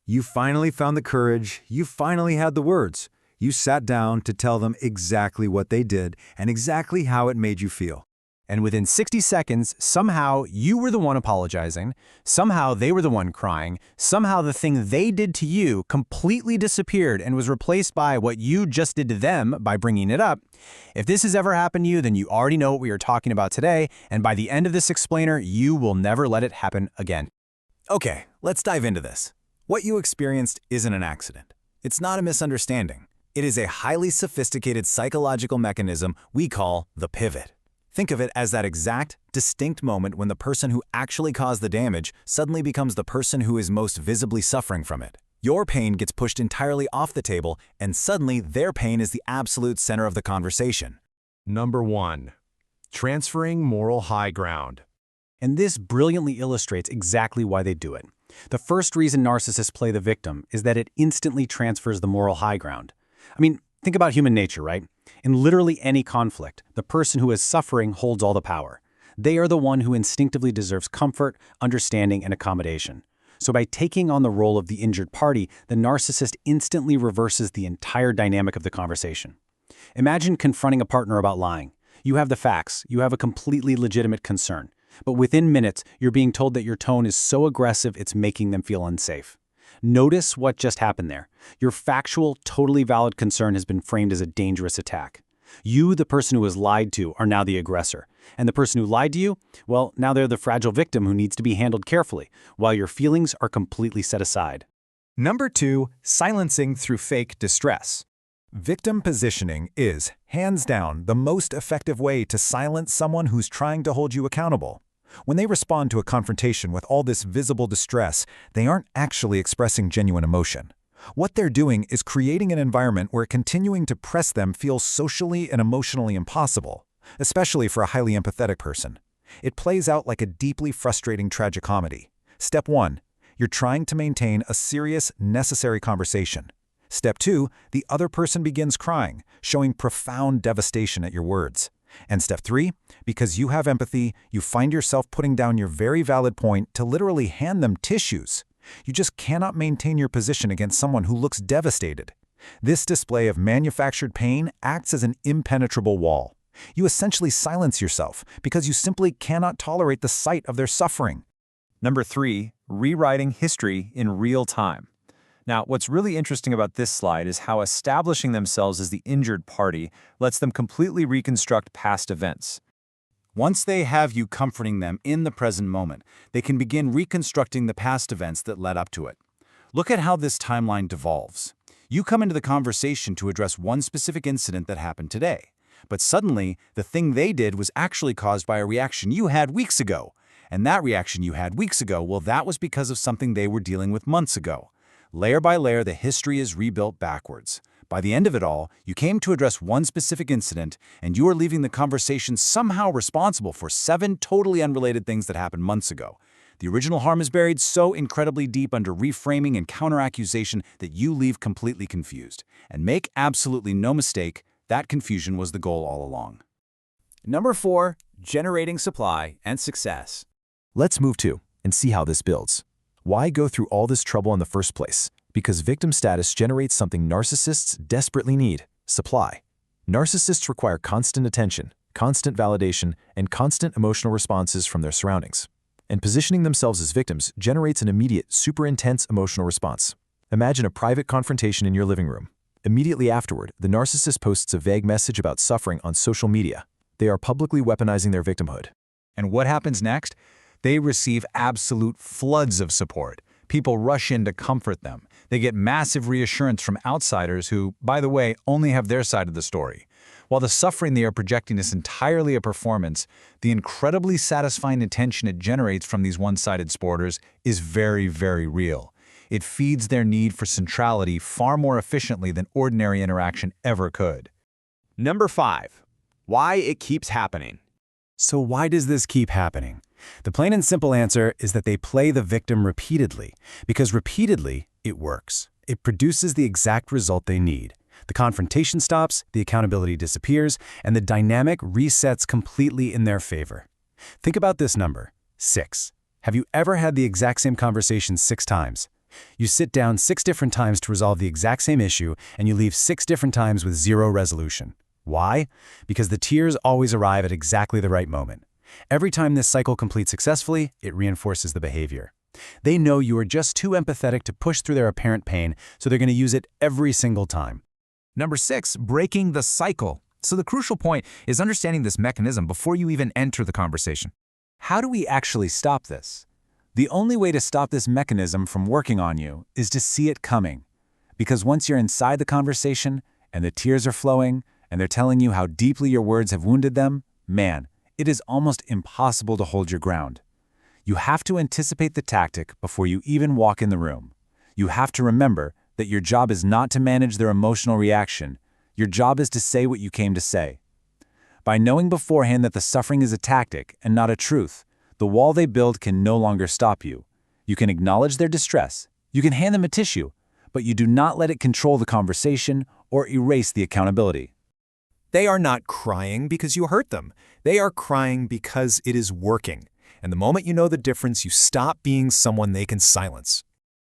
You finally found the courage, you finally had the words. You sat down to tell them exactly what they did and exactly how it made you feel. And within 60 seconds, somehow you were the one apologizing, somehow they were the one crying, somehow the thing they did to you completely disappeared and was replaced by what you just did to them by bringing it up. If this has ever happened to you, then you already know what we are talking about today, and by the end of this explainer, you will never let it happen again. Okay, let's dive into this. What you experienced isn't an accident. It's not a misunderstanding. It is a highly sophisticated psychological mechanism we call the pivot. Think of it as that exact, distinct moment when the person who actually caused the damage suddenly becomes the person who is most visibly suffering from it. Your pain gets pushed entirely off the table, and suddenly their pain is the absolute center of the conversation. Number 1. Transferring moral high ground. And this brilliantly illustrates exactly why they do it. The first reason narcissists play the victim is that it instantly transfers the moral high ground. I mean, think about human nature, right? In literally any conflict, the person who is suffering holds all the power. They are the one who instinctively deserves comfort, understanding, and accommodation. So by taking on the role of the injured party, the narcissist instantly reverses the entire dynamic of the conversation. Imagine confronting a partner about lying. You have the facts, you have a completely legitimate concern. But within minutes, you're being told that your tone is so aggressive it's making them feel unsafe. Notice what just happened there. Your factual, totally valid concern has been framed as a dangerous attack. You, the person who was lied to, are now the aggressor. And the person who lied to you, well, now they're the fragile victim who needs to be handled carefully, while your feelings are completely set aside. Number 2, silencing through fake distress. Victim positioning is, hands down, the most effective way to silence someone who's trying to hold you accountable. When they respond to a confrontation with all this visible distress, they aren't actually expressing genuine emotion. What they're doing is creating an environment where continuing to press them feels socially and emotionally impossible, especially for a highly empathetic person. It plays out like a deeply frustrating tragicomedy. Step 1, you're trying to maintain a serious, necessary conversation. Step 2, the other person begins crying, showing profound devastation at your words. And step 3, because you have empathy, you find yourself putting down your very valid point to literally hand them tissues. You just cannot maintain your position against someone who looks devastated. This display of manufactured pain acts as an impenetrable wall. You essentially silence yourself because you simply cannot tolerate the sight of their suffering. Number 3, rewriting history in real time. Now, what's really interesting about this slide is how establishing themselves as the injured party lets them completely reconstruct past events. Once they have you comforting them in the present moment, they can begin reconstructing the past events that led up to it. Look at how this timeline devolves. You come into the conversation to address one specific incident that happened today, but suddenly the thing they did was actually caused by a reaction you had weeks ago. And that reaction you had weeks ago, well, that was because of something they were dealing with months ago. Layer by layer, the history is rebuilt backwards. By the end of it all, you came to address one specific incident, and you are leaving the conversation somehow responsible for 7 totally unrelated things that happened months ago. The original harm is buried so incredibly deep under reframing and counteraccusation that you leave completely confused. And make absolutely no mistake, that confusion was the goal all along. Number 4, generating supply and success. Let's move to and see how this builds. Why go through all this trouble in the first place? Because victim status generates something narcissists desperately need: supply. Narcissists require constant attention, constant validation, and constant emotional responses from their surroundings. And positioning themselves as victims generates an immediate, super intense emotional response. Imagine a private confrontation in your living room. Immediately afterward, the narcissist posts a vague message about suffering on social media. They are publicly weaponizing their victimhood. And what happens next? They receive absolute floods of support. People rush in to comfort them. They get massive reassurance from outsiders who, by the way, only have their side of the story. While the suffering they are projecting is entirely a performance, the incredibly satisfying attention it generates from these one-sided supporters is very, very real. It feeds their need for centrality far more efficiently than ordinary interaction ever could. Number 5, why it keeps happening. So why does this keep happening? The plain and simple answer is that they play the victim repeatedly, because repeatedly, it works. It produces the exact result they need. The confrontation stops, the accountability disappears, and the dynamic resets completely in their favor. Think about this number, 6. Have you ever had the exact same conversation 6 times? You sit down 6 different times to resolve the exact same issue, and you leave 6 different times with 0 resolution. Why? Because the tears always arrive at exactly the right moment. Every time this cycle completes successfully, it reinforces the behavior. They know you are just too empathetic to push through their apparent pain, so they're going to use it every single time. Number 6, breaking the cycle. So the crucial point is understanding this mechanism before you even enter the conversation. How do we actually stop this? The only way to stop this mechanism from working on you is to see it coming. Because once you're inside the conversation, and the tears are flowing, and they're telling you how deeply your words have wounded them, man, it is almost impossible to hold your ground. You have to anticipate the tactic before you even walk in the room. You have to remember that your job is not to manage their emotional reaction. Your job is to say what you came to say. By knowing beforehand that the suffering is a tactic and not a truth, the wall they build can no longer stop you. You can acknowledge their distress. You can hand them a tissue, but you do not let it control the conversation or erase the accountability. They are not crying because you hurt them. They are crying because it is working. And the moment you know the difference, you stop being someone they can silence.